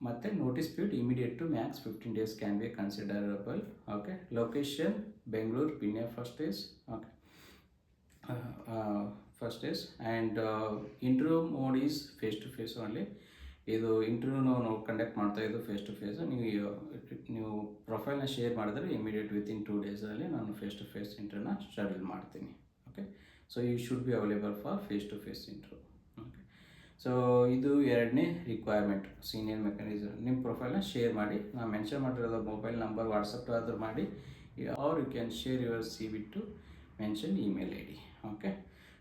ಮತ್ತು notice period immediate to max 15 days can be considerable. Okay. Location Bengaluru, Peenya first days. Okay. First days and interview mode is face to face only. ಇದು interview ನಾವು conduct ಮಾಡ್ತಾ ಇದ್ದು face to face. ನೀವು ಪ್ರೊಫೈಲ್ನ ಶೇರ್ ಮಾಡಿದ್ರೆ immediate within 2 days ನಾನು face to face ಇಂಟರ್ವ್ಯೂನ schedule ಮಾಡ್ತೀನಿ. Okay. So you should be available for face to face interview. Okay. So ಇದು ಎರಡನೇ ರಿಕ್ವೈರ್ಮೆಂಟ್, ಸೀನಿಯರ್ ಮೆಕ್ಯಾನಿಸಮ್. ನಿಮ್ಮ ಪ್ರೊಫೈಲ್ನ ಶೇರ್ ಮಾಡಿ, ನಾನು ಮೆನ್ಷನ್ ಮಾಡಿರೋದು ಮೊಬೈಲ್ ನಂಬರ್ ವಾಟ್ಸಪ್ ಆದರೂ ಮಾಡಿ, or you can share your CV to mention email ID. Okay.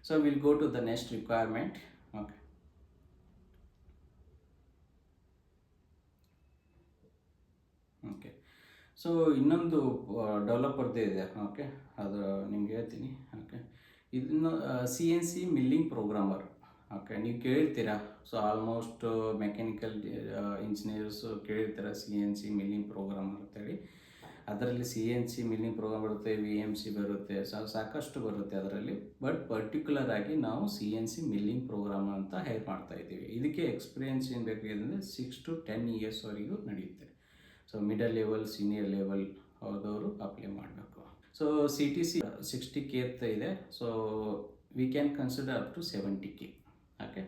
So will go to the next requirement. Okay. Okay. So ಇನ್ನೊಂದು ಡೆವಲಪರ್ದೇ ಇದೆ. ಓಕೆ. ಅದು ನಿಮ್ಗೆ ಹೇಳ್ತೀನಿ. ಓಕೆ. ಇದನ್ನು CNC ಮಿಲ್ಲಿಂಗ್ ಪ್ರೋಗ್ರಾಮರ್. ಓಕೆ. ನೀವು ಕೇಳಿರ್ತೀರ. ಸೊ ಆಲ್ಮೋಸ್ಟ್ ಮೆಕ್ಯಾನಿಕಲ್ ಇಂಜಿನಿಯರ್ಸು ಕೇಳಿರ್ತೀರ CNC ಮಿಲ್ಲಿಂಗ್ ಪ್ರೋಗ್ರಾಮರ್ ಅಂತೇಳಿ. ಅದರಲ್ಲಿ CNC ಮಿಲ್ಲಿಂಗ್ ಪ್ರೋಗ್ರಾಮ್ ಬರುತ್ತೆ, VMC ಬರುತ್ತೆ, ಸಾಕಷ್ಟು ಬರುತ್ತೆ ಅದರಲ್ಲಿ. ಬಟ್ ಪರ್ಟಿಕ್ಯುಲರ್ ಆಗಿ ನಾವು CNC ಮಿಲ್ಲಿಂಗ್ ಪ್ರೋಗ್ರಾಮ್ ಅಂತ ಹೈರ್ ಮಾಡ್ತಾ ಇದ್ದೀವಿ. ಇದಕ್ಕೆ ಎಕ್ಸ್ಪೀರಿಯನ್ಸ್ ಏನು ಬೇಕಾಗಿದೆ ಅಂದರೆ 6 to 10 yearsವರೆಗೂ ನಡೆಯುತ್ತೆ. So middle level, senior level ಹೋದವರು ಅಪ್ಲೈ ಮಾಡಬೇಕು. ಸೊ CTC 60K ಅಂತ ಇದೆ. So we can consider up to 70K. Okay.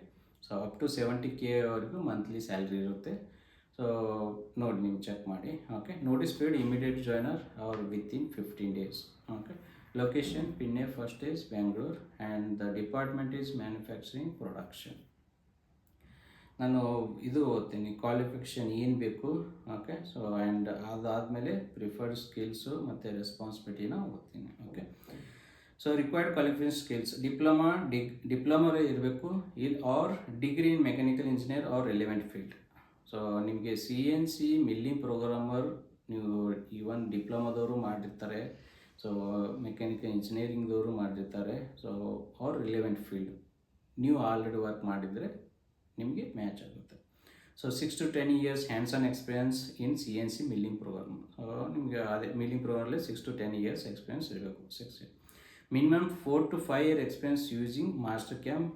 So up to 70K ವರೆಗೂ ಮಂತ್ಲಿ ಸ್ಯಾಲ್ರಿ ಇರುತ್ತೆ. ಸೊ ನೋಡಿ ನೀವು ಚೆಕ್ ಮಾಡಿ. Okay, notice period immediate joiner or within 15 days. Okay, location Peenya first is Bengaluru and the department is manufacturing production. ನಾನು ಇದು ಓದ್ತೀನಿ, qualification ಏನು ಬೇಕು. ಓಕೆ, ಸೊ ಆ್ಯಂಡ್ ಅದಾದಮೇಲೆ ಪ್ರಿಫರ್ಡ್ ಸ್ಕಿಲ್ಸು ಮತ್ತು ರೆಸ್ಪಾನ್ಸಿಬಿಲಿಟಿನ ಓದ್ತೀನಿ. Okay, so required qualification skills diploma ಇರಬೇಕು, or degree in mechanical engineer or relevant field. So ನಿಮಗೆ CNC ಮಿಲ್ಲಿಂಗ್ ಪ್ರೋಗ್ರಾಮರ್ ನೀವು ಈವನ್ ಡಿಪ್ಲೊಮಾದವರು ಮಾಡಿರ್ತಾರೆ, ಸೊ ಮೆಕ್ಯಾನಿಕಲ್ ಇಂಜಿನಿಯರಿಂಗ್ದವರು ಮಾಡಿರ್ತಾರೆ. ಸೊ ಆರ್ ರಿಲೆವೆಂಟ್ ಫೀಲ್ಡ್ ನೀವು ಆಲ್ರೆಡಿ ವರ್ಕ್ ಮಾಡಿದರೆ ನಿಮಗೆ ಮ್ಯಾಚ್ ಆಗುತ್ತೆ. So 6 to 10 years hands on experience in CNC milling program. ನಿಮಗೆ ಅದೇ ಮಿಲ್ಲಿಂಗ್ ಪ್ರೋಗ್ರಾಮಲ್ಲಿ 6 to 10 years ಎಕ್ಸ್ಪೀರಿಯನ್ಸ್ ಇರಬೇಕು. 6 years minimum 4 to 5 year experience using Mastercam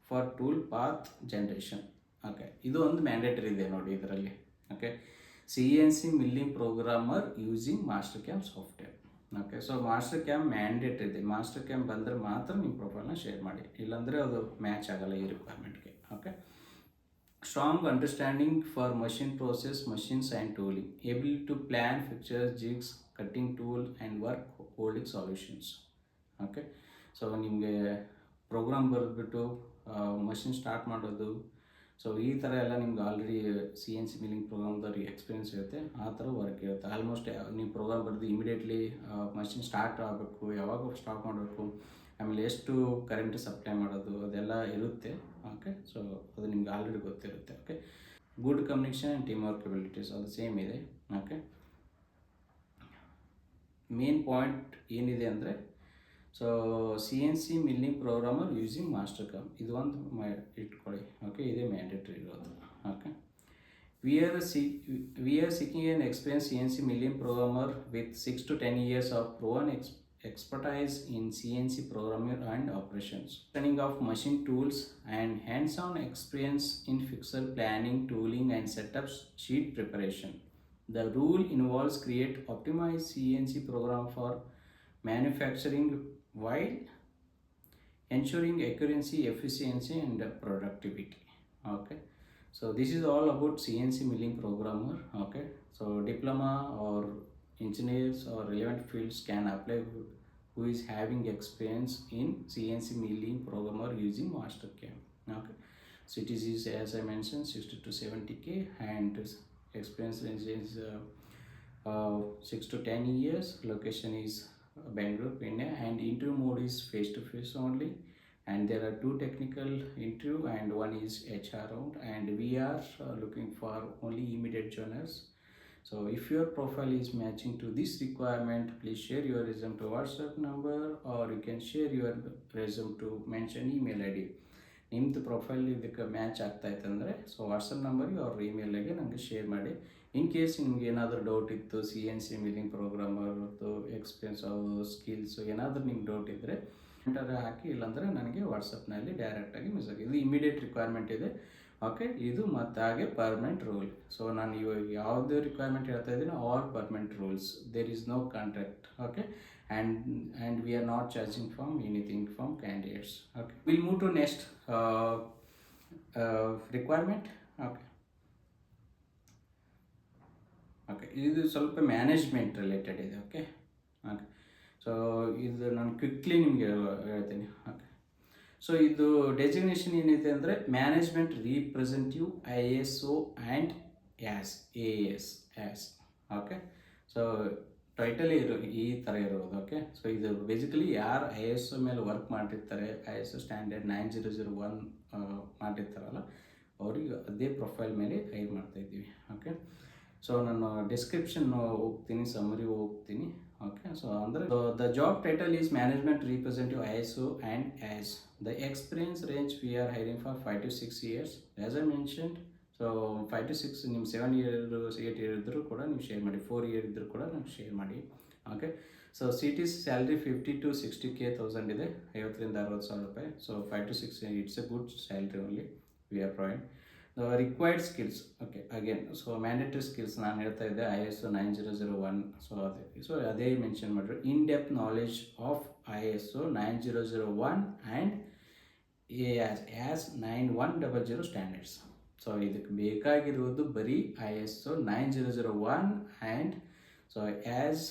for tool path generation. Okay, ಇದು ಒಂದು ಮ್ಯಾಂಡೇಟರಿ ಇದೆ ನೋಡಿ ಇದರಲ್ಲಿ. Okay, CNC milling programmer using Mastercam software. Okay, so Mastercam mandate ಇದೆ. Mastercam ಬಂದರೆ ಮಾತ್ರ ನಿಮ್ಮ ಪ್ರೊಫೈಲ್ನ ಶೇರ್ ಮಾಡಿ, ಇಲ್ಲಾಂದರೆ ಅದು ಮ್ಯಾಚ್ ಆಗಲ್ಲ ಈ ರಿಕ್ವೈರ್ಮೆಂಟ್ಗೆ. Okay, strong understanding for machine process, machines and tooling, able to plan fixtures, jigs, cutting tool and work holding solutions. Okay, so ನಿಮಗೆ ಪ್ರೋಗ್ರಾಮ್ ಬರೆದ್ಬಿಟ್ಟು ಮಷಿನ್ ಸ್ಟಾರ್ಟ್ ಮಾಡೋದು, ಸೊ ಈ ಥರ ಎಲ್ಲ ನಿಮ್ಗೆ ಆಲ್ರೆಡಿ CNC ಮಿಲ್ಲಿಂಗ್ ಪ್ರೋಗ್ರಾಮ್ದವ್ರಿಗೆ ಎಕ್ಸ್ಪೀರಿಯನ್ಸ್ ಇರುತ್ತೆ. ಆ ಥರ ವರ್ಕ್ ಇರುತ್ತೆ. ಆಲ್ಮೋಸ್ಟ್ ನೀವು ಪ್ರೋಗ್ರಾಮ್ ಬರೆದು ಇಮಿಡಿಯೇಟ್ಲಿ ಮಷಿನ್ ಸ್ಟಾರ್ಟ್ ಆಗಬೇಕು, ಯಾವಾಗ ಸ್ಟಾಪ್ ಮಾಡಬೇಕು, ಆಮೇಲೆ ಎಷ್ಟು ಕರೆಂಟ್ ಸಪ್ಲೈ ಮಾಡೋದು ಅದೆಲ್ಲ ಇರುತ್ತೆ. ಓಕೆ, ಸೊ ಅದು ನಿಮ್ಗೆ ಆಲ್ರೆಡಿ ಗೊತ್ತಿರುತ್ತೆ. Okay, good communication and team work abilities ಅದು ಸೇಮ್ ಇದೆ. ಓಕೆ, ಮೇನ್ ಪಾಯಿಂಟ್ ಏನಿದೆ ಅಂದರೆ, so CNC milling programmer using master cam ಇದು ಒಂದು ಇಟ್ಕೊಳ್ಳಿ. ಓಕೆ, ಇದೇ ಮ್ಯಾಂಡೇಟ್ರಿ ಇರೋದು. Okay, we are seeking N experience CNC milling programmer with 6 to 10 years of proven expertise in CNC programming and operations, training of machine tools and hands-on experience in fixer planning, tooling and setup sheet preparation. The rule involves create optimized CNC program for manufacturing while ensuring accuracy, efficiency and productivity. Okay, so this is all about CNC milling programmer. Okay, so diploma or engineers or relevant fields can apply who is having experience in CNC milling programmer using master cam. Okay, so it is as I mentioned 60 to 70K and experience is 6 to 10 years. Location is Bangalore, Pune, and interview mode is face to face only, and there are 2 technical interview and 1 is HR round, and we are looking for only immediate joiners. So if your profile is matching to this requirement, please share your resume to WhatsApp number, or you can share your resume to mention email ID. ನಿಮ್ಮದು profile ಇದಕ್ಕೆ match ಆಗ್ತಾಯಿತ್ತು ಅಂದರೆ so WhatsApp ನಂಬರ್ಗೆ ಅವ್ರ ಇಮೇಲ್ಗೆ ನನಗೆ share ಮಾಡಿ. ಇನ್ case ನಿಮ್ಗೆ ಏನಾದರೂ ಡೌಟ್ ಇತ್ತು CNC ಮಿಲ್ಲಿಂಗ್ ಪ್ರೋಗ್ರಾಮರ್ದು ಎಕ್ಸ್ಪೀರಿಯನ್ಸ್ ಅದು ಸ್ಕಿಲ್ಸು ಏನಾದರೂ ನಿಮ್ಗೆ ಡೌಟ್ ಇದ್ದರೆ ಎಂಟರ್ ಹಾಕಿ, ಇಲ್ಲಾಂದರೆ ನನಗೆ ವಾಟ್ಸಪ್ನಲ್ಲಿ ಡೈರೆಕ್ಟಾಗಿ ಮೆಸೇಜ್. ಇದು ಇಮಿಡಿಯೇಟ್ ರಿಕ್ವೈರ್ಮೆಂಟ್ ಇದೆ. ಓಕೆ, ಇದು ಮತ್ತು ಹಾಗೆ ಪರ್ಮನೆಂಟ್ ರೂಲ್. ಸೊ ನಾನು ಇವಾಗ ಯಾವುದೇ ರಿಕ್ವೈರ್ಮೆಂಟ್ ಹೇಳ್ತಾ ಇದ್ದೀನಿ, all permanent rules, there is no contract. Okay, and we are not charging from anything from candidates. Okay, we'll move to next requirement. Okay, ಇದು ಸ್ವಲ್ಪ ಮ್ಯಾನೇಜ್ಮೆಂಟ್ ರಿಲೇಟೆಡ್ ಇದೆ. ಓಕೆ, ಸೊ ಇದು ನಾನು ಕ್ವಿಕ್ಲಿ ನಿಮಗೆ ಹೇಳ್ತೀನಿ. ಓಕೆ, ಸೊ ಇದು designation ಏನಿದೆ ಅಂದರೆ management representative ISO and AS. Okay, so title ಈ ಥರ ಇರೋದು. ಓಕೆ, ಸೊ ಇದು ಬೇಸಿಕಲಿ ಯಾರು ISO ಮೇಲೆ ವರ್ಕ್ ಮಾಡಿರ್ತಾರೆ, ISO ಸ್ಟ್ಯಾಂಡರ್ಡ್ 9001 ಮಾಡಿರ್ತಾರಲ್ಲ ಅವ್ರಿಗೆ ಅದೇ ಪ್ರೊಫೈಲ್ ಮೇಲೆ ಹೈರ್ ಮಾಡ್ತಾಯಿದ್ದೀವಿ. ಓಕೆ, ಸೊ ನಾನು ಡಿಸ್ಕ್ರಿಪ್ಷನ್ ಹೋಗ್ತೀನಿ, ಸಮರಿ ಹೋಗ್ತೀನಿ. ಓಕೆ, ಸೊ ಅಂದರೆ the job title is management representative ISO and AS. The experience range we are hiring for 5 to 6 years as I mentioned. So 5 to 6 ನಿಮ್ಮ 7 years 8 years ಇದ್ದರೂ ಕೂಡ ನೀವು share ಮಾಡಿ, 4 years ಇದ್ದರೂ ಕೂಡ ನೀವು ಶೇರ್ ಮಾಡಿ. Okay, so CT's salary 50 to 60K ಇದೆ, 50,000 to 60,000 ರೂಪಾಯಿ. So 5 to 6 it's A good salary only we are provide. Required skills. Okay, again so mandatory skills ನಾನು ಹೇಳ್ತಾ ಇದ್ದೆ ISO 9001. ಸೊ ಅದೇ ಮೆನ್ಷನ್ ಮಾಡಿದ್ರು. In depth knowledge of ISO 9001 and as 9100 standards. So ಇದಕ್ಕೆ ಬೇಕಾಗಿರುವುದು ಬರೀ ISO 9001 and so as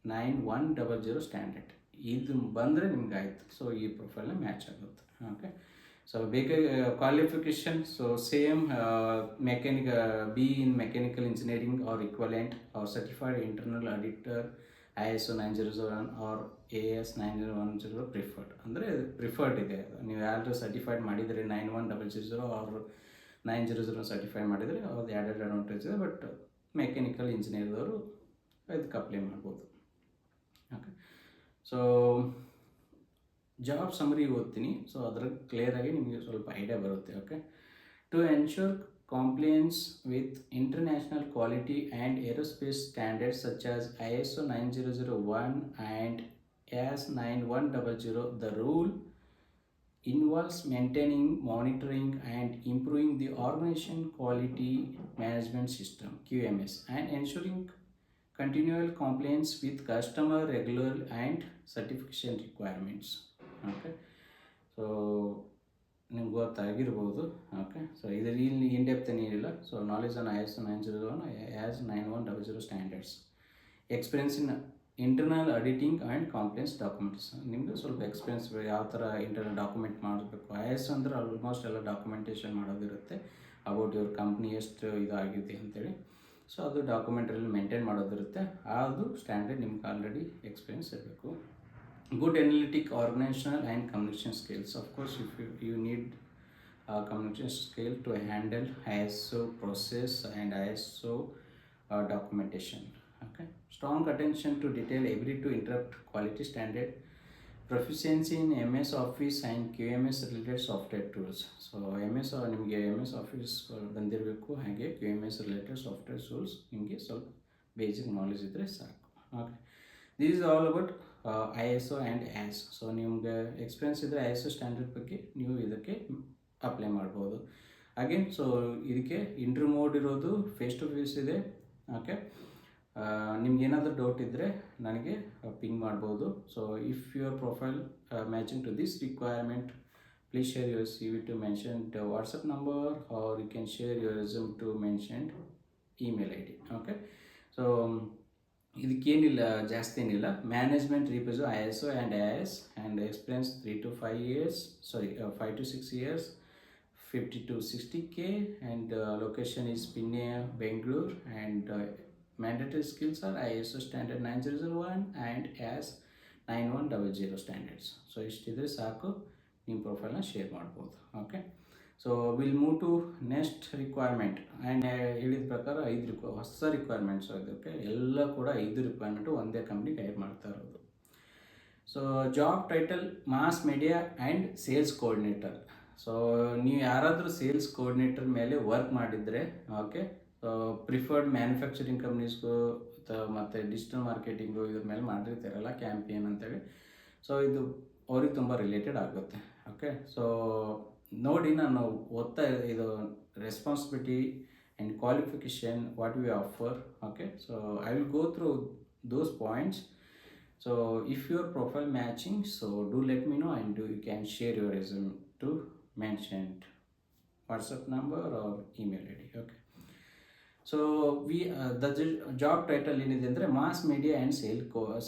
9100 standard. ಇದು ಬಂದರೆ ನಿಮ್ಗೆ ಆಯಿತು. ಸೊ ಈ ಪ್ರೊಫೈಲ್ನ ಮ್ಯಾಚ್ ಆಗುತ್ತೆ. ಓಕೆ, ಸೊ ಬೇಕಾಗಿ qualification so same B in mechanical engineering or equivalent or certified internal auditor ISO 9001 or AS 9010 preferred. ಅಂದರೆ ಪ್ರಿಫರ್ಡ್ ಇದೆ. ನೀವು ಯಾರು ಸರ್ಟಿಫೈಡ್ ಮಾಡಿದರೆ 9100 ಆರ್ 900 ಸರ್ಟಿಫೈ ಮಾಡಿದರೆ ಅವ್ರದ್ದು ಆ್ಯಡೆಡ್ ಅಡ್ವಾಂಟೇಜ್ ಇದೆ. ಬಟ್ ಮೆಕ್ಯಾನಿಕಲ್ ಇಂಜಿನಿಯರ್ದವರು ಇದಕ್ಕೆ ಅಪ್ಲೈ ಮಾಡ್ಬೋದು. ಓಕೆ, ಸೊ ಜಾಬ್ ಸಮರಿ ಓದ್ತೀನಿ. ಸೊ ಅದ್ರ ಕ್ಲಿಯರಾಗಿ ನಿಮಗೆ ಸ್ವಲ್ಪ ಐಡಿಯಾ ಬರುತ್ತೆ. Okay, to ensure compliance with international quality and aerospace standards such as ISO 9001 and AS 9100, the rule involves maintaining, monitoring and improving the organization quality management system QMS and ensuring continual compliance with customer regular and certification requirements. Okay, so ನಿಮ್ಗೆ ಗೊತ್ತಾಗಿರ್ಬೋದು. Okay, so ಇದರಲ್ಲಿ ಇಲ್ಲಿ in depth ಏನಿಲ್ಲ. So knowledge on ISO 901 as 9100 standards, experience in internal auditing and compliance documents. ನಿಮಗೆ ಸ್ವಲ್ಪ experience ಯಾವ ಥರ internal document ಮಾಡಬೇಕು. ISO ಅಂದರೆ ಆಲ್ಮೋಸ್ಟ್ ಎಲ್ಲ ಡಾಕ್ಯುಮೆಂಟೇಷನ್ ಮಾಡೋದಿರುತ್ತೆ ಅಬೌಟ್ ಯುವರ್ ಕಂಪ್ನಿ ಎಷ್ಟು ಇದಾಗಿದೆ ಅಂತೇಳಿ. ಸೊ ಅದು ಡಾಕ್ಯುಮೆಂಟಲ್ಲಿ ಮೇಂಟೈನ್ ಮಾಡೋದಿರುತ್ತೆ. ಅದು ಸ್ಟ್ಯಾಂಡರ್ಡ್ ನಿಮ್ಗೆ ಆಲ್ರೆಡಿ ಎಕ್ಸ್ಪೀರಿಯನ್ಸ್ ಇರಬೇಕು. Good analytic, organizational and communication skills. Of course, if you need communication skill to handle ISO process and ISO documentation. Okay, strong attention to detail, ability to interrupt quality standard, proficiency in MS Office and QMS related software tools. So ನಿಮಗೆ MS Office ಬಂದಿರಬೇಕು, ಹಾಗೆ QMS related software tools ನಿಮಗೆ ಸ್ವಲ್ಪ basic knowledge ಇದ್ದರೆ ಸಾಕು. Okay, this is all about ISO and AS. So ನಿಮಗೆ experience ಇದ್ದರೆ ISO standard ಬಗ್ಗೆ ನೀವು ಇದಕ್ಕೆ ಅಪ್ಲೈ ಮಾಡ್ಬೋದು. ಅಗೇನ್ ಸೊ ಇದಕ್ಕೆ ಇಂಟರ್ವ್ಯೂ ಮೋಡ್ ಇರೋದು, ಫೇಸ್ ಟು ಫೇಸ್ ಇದೆ. ಓಕೆ, ನಿಮ್ಗೆ ಏನಾದರೂ ಡೌಟ್ ಇದ್ದರೆ ನನಗೆ ಪಿಂಗ್ ಮಾಡ್ಬೋದು. So if your profile matching to this requirement, please share your CV to mention the WhatsApp number, or you can share your resume to mention email ID. Okay, so ಇದಕ್ಕೇನಿಲ್ಲ, ಜಾಸ್ತಿ ಏನಿಲ್ಲ. Management represent ISO and AS and experience 3 to 5 years, 5 to 6 years, 50 to 60K, and location is Pune, Bangalore, and mandatory skills are ISO standard 9001 and AS 9100 standards. So ಇಷ್ಟಿದ್ರೆ ಸಾಕು, ನಿಮ್ಮ ಪ್ರೊಫೈಲ್ನ share ಮಾಡ್ಬೋದು. Okay, so will move to next requirement. And ಹೇಳಿದ ಪ್ರಕಾರ 5 ಹೊಸ requirements ಇದಕ್ಕೆ ಎಲ್ಲ ಕೂಡ 5 ರಿಕ್ವೈರ್ಮೆಂಟು ಒಂದೇ ಕಂಪ್ನಿಗೆ ಹೈರ್ ಮಾಡ್ತಾ ಇರೋದು. So job title mass media and sales coordinator. So ನೀವು ಯಾರಾದರೂ ಸೇಲ್ಸ್ ಕೋಆರ್ಡಿನೇಟರ್ ಮೇಲೆ ವರ್ಕ್ ಮಾಡಿದರೆ, ಓಕೆ, ಪ್ರಿಫರ್ಡ್ ಮ್ಯಾನುಫ್ಯಾಕ್ಚರಿಂಗ್ ಕಂಪ್ನೀಸ್ಗೂ ಮತ್ತು ಡಿಜಿಟಲ್ ಮಾರ್ಕೆಟಿಂಗು ಇದ್ರ ಮೇಲೆ ಮಾಡಿರ್ತಾರಲ್ಲ, ಕ್ಯಾಂಪಿಯನ್ ಅಂತೇಳಿ. ಸೊ ಇದು ಅವ್ರಿಗೆ ತುಂಬ ರಿಲೇಟೆಡ್ ಆಗುತ್ತೆ. ಓಕೆ, ಸೊ ನೋಡಿ, ನಾನು ಓದ್ತಾ ಇದು responsibility and qualification what we offer. Okay, so I will go through those points. So if your profile matching, so do let me know and you can share your resume to mention WhatsApp number or email ID. Okay, so the job title ಏನಿದೆ ಅಂದರೆ mass media and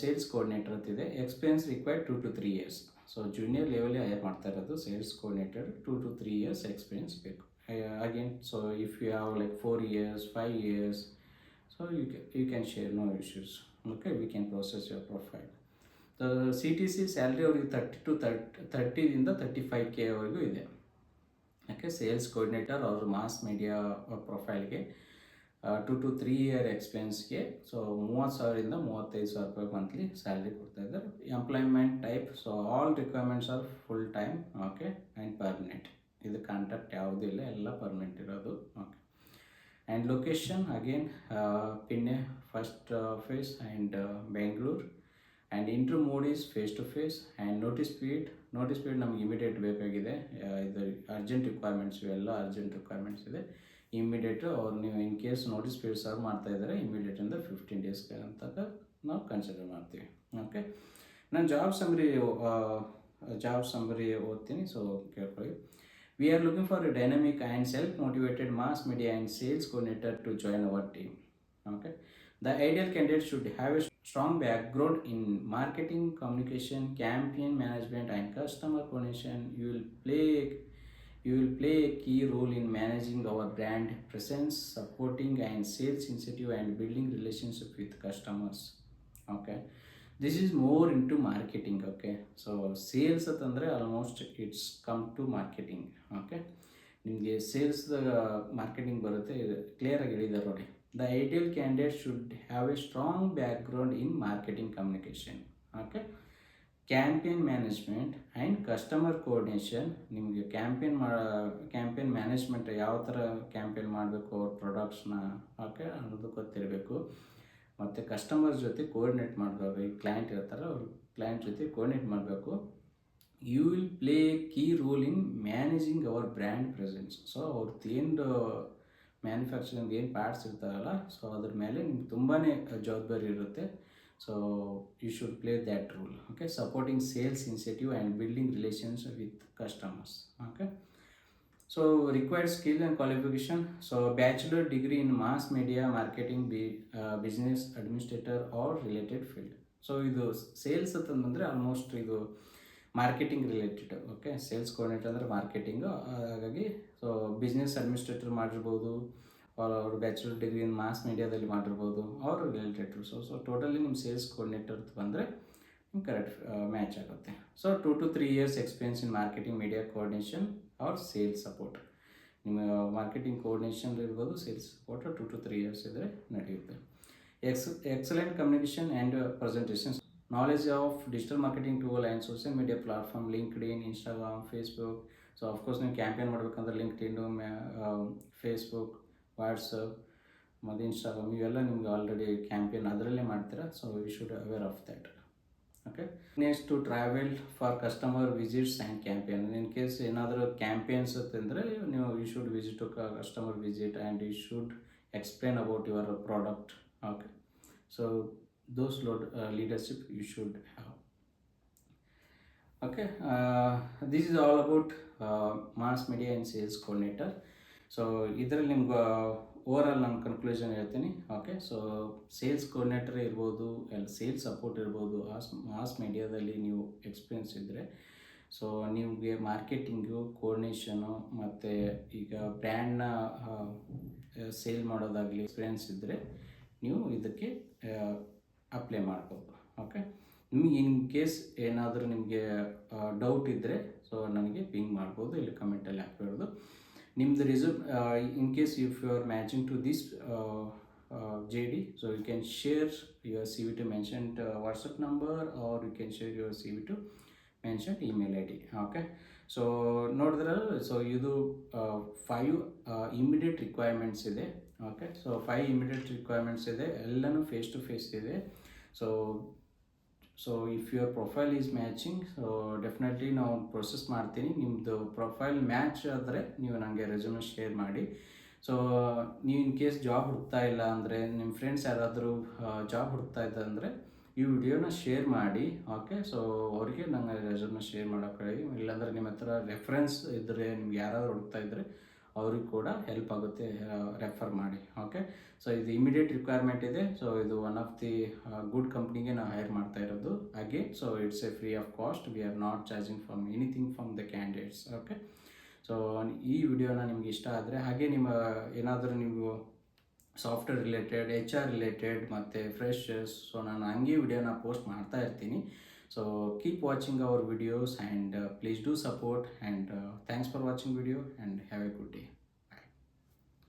sales coordinator ಅಂತಿದೆ. Experience required 2 to 3 years. So junior ಲೆವೆಲೇ hire ಮಾಡ್ತಾ ಇರೋದು sales coordinator. 2 to 3 years experience ಬೇಕು. Again, so if you have like 4 years, 5 years, so you can share, no issues. Okay, we can process your profile. CTC salary ಅವ್ರಿಗೆ 30ದಿಂದ 35K ವರೆಗೂ ಇದೆ. Okay, sales coordinator ಅವ್ರ mass media ಪ್ರೊಫೈಲ್ಗೆ 2 to 3 year ಎಕ್ಸ್ಪೀರಿಯನ್ಸ್ಗೆ so 30,000ರಿಂದ 35,000 ರೂಪಾಯಿ monthly salary ಕೊಡ್ತಾಯಿದ್ದಾರೆ. Employment type, so all requirements are full time. Okay, and permanent. ಇದು ಕಾಂಟ್ರಾಕ್ಟ್ ಯಾವುದೂ ಇಲ್ಲ, ಎಲ್ಲ ಪರ್ಮನೆಂಟ್ ಇರೋದು. Okay, and location again Peenya first phase and Bengaluru. And interview mode is face to face. And notice period ನಮ್ಗೆ immediate ಬೇಕಾಗಿದೆ. ಇದು urgent requirements, ಇವೆಲ್ಲ urgent requirements ಇದೆ. ಇಮಿಡಿಯೇಟು ಅವ್ರು ನೀವು in case notice period serve ಮಾಡ್ತಾ ಇದ್ದಾರೆ, ಇಮಿಡಿಯೇಟಿಂದ 15 days ಅಂತ ನಾವು ಕನ್ಸಿಡರ್ ಮಾಡ್ತೀವಿ. ಓಕೆ, ನಾನು ಜಾಬ್ ಸಮರಿ ಜಾಬ್ ಸಂಬರಿ ಓದ್ತೀನಿ, ಸೊ ಕೇಳ್ಕೊಳ್ಳಿ. We are looking for a dynamic and self-motivated mass media and sales coordinator to join our team. Okay. The ideal candidate should have a strong background in marketing, communication, campaign management, and customer coordination. You will play a key role in managing our brand presence, supporting and sales initiative, and building relationship with customers. Okay. This is more into marketing. Okay, so sales ಅಂತಂದರೆ almost it's come to marketing. Okay, ನಿಮಗೆ sales marketing ಬರುತ್ತೆ, ಇದು ಕ್ಲಿಯರಾಗಿ ಹೇಳಿದ್ದಾರೆ ನೋಡಿ. The ideal candidate should have a strong background in marketing communication. Okay, campaign management and customer coordination. ನಿಮಗೆ campaign management ಯಾವ ಥರ ಕ್ಯಾಂಪೇನ್ ಮಾಡಬೇಕು, ಅವ್ರ ಪ್ರಾಡಕ್ಟ್ಸ್ನ, ಓಕೆ, ಅನ್ನೋದು ಗೊತ್ತಿರಬೇಕು. ಮತ್ತು ಕಸ್ಟಮರ್ಸ್ ಜೊತೆ ಕೋಆರ್ಡಿನೇಟ್ ಮಾಡಬೇಕು. ಈ ಕ್ಲೈಂಟ್ ಇರ್ತಾರೆ, ಅವ್ರ ಕ್ಲೈಂಟ್ ಜೊತೆ ಕೋಆರ್ಡಿನೇಟ್ ಮಾಡಬೇಕು. You will play key role in managing our brand presence. So ಅವ್ರದ್ದು ಏನು ಮ್ಯಾನುಫ್ಯಾಕ್ಚರಿಂಗ್ ಏನು ಪಾರ್ಟ್ಸ್ ಇರ್ತಾರಲ್ಲ, ಸೊ ಅದ್ರ ಮೇಲೆ ನಿಮ್ಗೆ ತುಂಬಾ ಜವಾಬ್ದಾರಿ ಇರುತ್ತೆ. So you should play that role. Okay, supporting sales initiative and building relations with customers. Okay, so required skill and qualification. So bachelor degree in mass media marketing, business administrator or related field. So ಇದು sales ಅಂತಂದರೆ almost ಇದು marketing related. Okay, sales coordinator ಅಂದರೆ marketing. ಹಾಗಾಗಿ so business administrator ಮಾಡಿರ್ಬೋದು, ಅವರು bachelor degree in mass ಮೀಡಿಯಾದಲ್ಲಿ ಮಾಡಿರ್ಬೋದು, ಅವರು ರಿಲೇಟೆಡ್. ಸೊ ಟೋಟಲಿ ನಿಮ್ಮ ಸೇಲ್ಸ್ ಕೋಆರ್ಡಿನೇಟರ್ ಬಂದರೆ ನಿಮ್ಗೆ ಕರೆಕ್ಟ್ ಮ್ಯಾಚ್ ಆಗುತ್ತೆ. So 2 to 3 years experience in marketing, media coordination or sales support. ನಿಮ್ಮ ಮಾರ್ಕೆಟಿಂಗ್ ಕೋಆರ್ಡಿನೇಷನ್ ಇರ್ಬೋದು, ಸೇಲ್ಸ್ ಸಪೋರ್ಟ್ 2 to 3 years ಇದ್ದರೆ ನಡೆಯುತ್ತೆ. Excellent communication and presentations, knowledge of digital marketing tool and social media platform, LinkedIn, Instagram, Facebook. So of course ನೀವು campaign ಮಾಡಬೇಕಂದ್ರೆ LinkedIn, Facebook, WhatsApp ಮತ್ತು Instagram ಇವೆಲ್ಲ ನಿಮ್ಗೆ already campaign ಅದರಲ್ಲೇ ಮಾಡ್ತೀರಾ. So you should aware of that. Okay, next to travel for customer visits and campaign. In case ಏನಾದರೂ campaigns ಅಂತಂದರೆ ನೀವು you should visit to customer visit and you should explain about your product. Okay, so those leadership you should have. Okay, this is all about mass media and sales coordinator. So ಇದರಲ್ಲಿ ನಿಮ್ಗೆ overall ನಾನು conclusion ಹೇಳ್ತೀನಿ. Okay, so sales coordinator ಇರ್ಬೋದು, sales support ಇರ್ಬೋದು, mass ಮೀಡಿಯಾದಲ್ಲಿ ನೀವು experience ಇದ್ದರೆ, so ನಿಮಗೆ ಮಾರ್ಕೆಟಿಂಗು, ಕೋಆರ್ಡಿನೇಷನು ಮತ್ತು ಈಗ ಬ್ರ್ಯಾಂಡ್ನ ಸೇಲ್ ಮಾಡೋದಾಗಲಿ ಎಕ್ಸ್ಪೀರಿಯನ್ಸ್ ಇದ್ದರೆ ನೀವು ಇದಕ್ಕೆ ಅಪ್ಲೈ ಮಾಡ್ಬೋದು. ಓಕೆ, ನಿಮಗೆ ಇನ್ ಕೇಸ್ ಏನಾದರೂ ನಿಮಗೆ ಡೌಟ್ ಇದ್ದರೆ ಸೊ ನನಗೆ ಪಿಂಗ್ ಮಾಡ್ಬೋದು, ಇಲ್ಲಿ ಕಮೆಂಟಲ್ಲಿ ಹಾಕ್ಬಿಡೋದು. ನಿಮ್ಮದು resume in case if you are matching to this JD, so you can share your CV to mentioned WhatsApp number, or you can share your CV to mentioned email ID. Okay, so ನೋಡಿದ್ರಲ್ಲ, so ಇದು 5 immediate requirements ಇದೆ. Okay, so 5 immediate requirements ಇದೆ, ಎಲ್ಲನೂ face to face ಇದೆ. So if your profile is matching, so definitely ನಾವು process ಮಾಡ್ತೀನಿ. ನಿಮ್ಮದು profile match ಆದರೆ ನೀವು ನನಗೆ ರೆಸ್ಯೂಮೆ ಶೇರ್ ಮಾಡಿ. ಸೊ ನೀವು ಇನ್ ಕೇಸ್ ಜಾಬ್ ಹುಡುಕ್ತಾ ಇಲ್ಲ ಅಂದರೆ, ನಿಮ್ಮ ಫ್ರೆಂಡ್ಸ್ ಯಾರಾದರೂ ಜಾಬ್ ಹುಡುಕ್ತಾ ಇದ್ದ ಅಂದರೆ ಈ ವಿಡಿಯೋನ ಶೇರ್ ಮಾಡಿ. ಓಕೆ, ಸೊ ಅವ್ರಿಗೆ ನಂಗೆ ರೆಸ್ಯೂಮೆ ಶೇರ್ ಮಾಡೋಕೆ ಹೇಳಿ. ಇಲ್ಲಾಂದರೆ ನಿಮ್ಮ ಹತ್ರ ರೆಫರೆನ್ಸ್ ಇದ್ದರೆ, ನಿಮ್ಗೆ ಯಾರಾದರೂ ಹುಡುಕ್ತಾ ಇದ್ದರೆ ಅವ್ರಿಗೆ ಕೂಡ ಹೆಲ್ಪ್ ಆಗುತ್ತೆ, ರೆಫರ್ ಮಾಡಿ. ಓಕೆ, ಸೊ ಇದು ಇಮಿಡಿಯೇಟ್ ರಿಕ್ವೈರ್ಮೆಂಟ್ ಇದೆ. ಸೊ ಇದು ಒನ್ ಆಫ್ ದಿ ಗುಡ್ ಕಂಪ್ನಿಗೆ ನಾವು ಹೈರ್ ಮಾಡ್ತಾ ಇರೋದು. Again, so it's A free of cost. We are not charging from anything from the candidates. Okay, so ಈ ವಿಡಿಯೋನ ನಿಮ್ಗೆ ಇಷ್ಟ ಆದರೆ, ಹಾಗೆ ನಿಮ್ಮ ಏನಾದರೂ ನೀವು ಸಾಫ್ಟ್ವೇರ್ ರಿಲೇಟೆಡ್, HR ರಿಲೇಟೆಡ್ ಮತ್ತು ಫ್ರೆಶರ್ಸ್, ಸೊ ನಾನು ಹಂಗೆ ವಿಡಿಯೋನ ಪೋಸ್ಟ್ ಮಾಡ್ತಾ ಇರ್ತೀನಿ. So keep watching our videos and please do support, and thanks for watching video and have A good day.